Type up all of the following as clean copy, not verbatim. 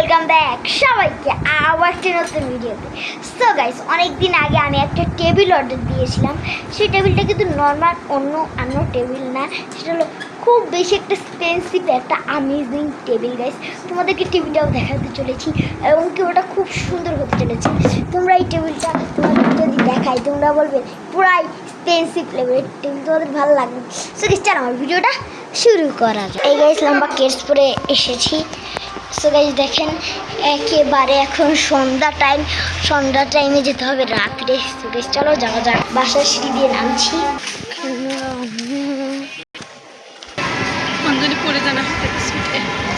Welcome back সবাইকে আবার একটা নতুন ভিডিওতে। সো গাইস, অনেকদিন আগে আমি একটা টেবিল অর্ডার দিয়েছিলাম। সেই টেবিলটা কিন্তু নর্মাল অন্য টেবিল না, সেটা হলো খুব বেশি একটা এক্সপেন্সিভ একটা আমেজিং টেবিল। গাইস, তোমাদেরকে টেবিলটাও দেখাতে চলেছি এবং কি ওটা খুব সুন্দর হতে চলেছে। তোমরা এই টেবিলটা তোমাদের যদি দেখাই তোমরা বলবে পুরাই এক্সপেন্সিভ লেভেলের টেবিল, তোমাদের ভালো লাগবে। সো গাইস, চলো আমার ভিডিওটা শুরু করা যায়। এই গাইস, লম্বা কেস পরে এসেছি। সো গাইস দেখেন, একেবারে এখন সন্ধ্যা টাইমে যেতে হবে রাত্রে। সো গাইস চলো যাওয়া যাক। বাসার সিঁড়ি দিয়ে নামছি।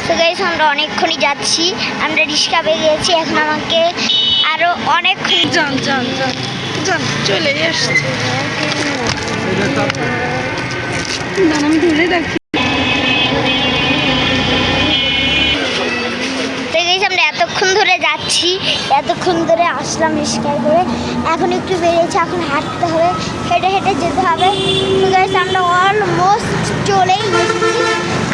সো গাইস, আমরা অনেকক্ষণই যাচ্ছি, আমরা রিক্সা পেয়ে গিয়েছি। এখন আমাকে আরো অনেকক্ষণ যান চলে আসছে। আমি ধরে রাখি। আমরা এতক্ষণ ধরে যাচ্ছি, এতক্ষণ ধরে আসলাম রিক্সায় করে। এখন একটু বেরিয়েছে, এখন হাঁটতে হবে, হেঁটে হেঁটে যেতে হবে। তো গাইস, আমরা অলমোস্ট চলেই এসেছি,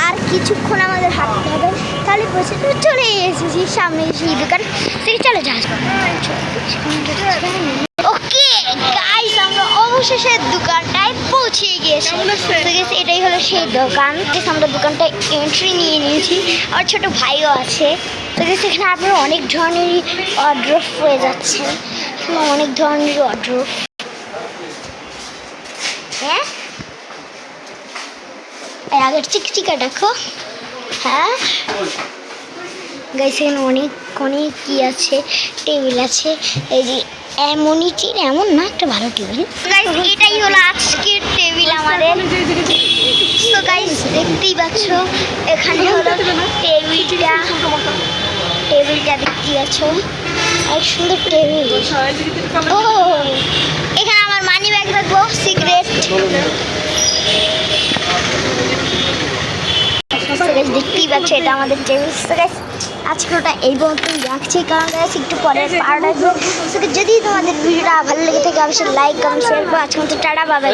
আর কিছুক্ষণ আমাদের হাঁটতে হবে, তাহলে পৌঁছে চলেই এসেছি সামনে সেই দোকান। সেটা চলে যাওয়া। ওকে গাইস, আমরা অবশেষে দোকানটায় পৌঁছে গিয়েছি। এটাই হলো সেই দোকান। আমরা দোকানটা এন্ট্রি নিয়ে নিয়েছি, আর ছোট ভাইও আছে। তো সেখানে আপনারা অনেক ধরনেরই অর্ডার হয়ে যাচ্ছে, অনেক ধরনের অর্ডার। হ্যাঁ, আগের চিকচিকা দেখো। হ্যাঁ গাইস, এখানে অনেক কি আছে, টেবিল আছে। এই যে এমনই এমন না, একটা ভালো টেবিল। গাইস, এটাই হলো আজকের টেবিল আমাদের। তো গাইস, দেখতেই পাচ্ছ এখানে হলো টেবিলটা দেখতে পাচ্ছ, এক সুন্দর টেবিল। ও, এখানে আমার মানি ব্যাগ রাখবো, সিগারেট। দেখতেই পাচ্ছ এটা আমাদের টেবিল। আজকে ওটা এই পর্যন্তই রাখছি, কারণ গাইস একটু পরে পার্ট আসবে। যদি তোমাদের ভিডিওটা ভালো লেগে থাকে অবশ্যই লাইক কমেন্ট শেয়ার করো। আজকে মতো টাটা, বাই বাই।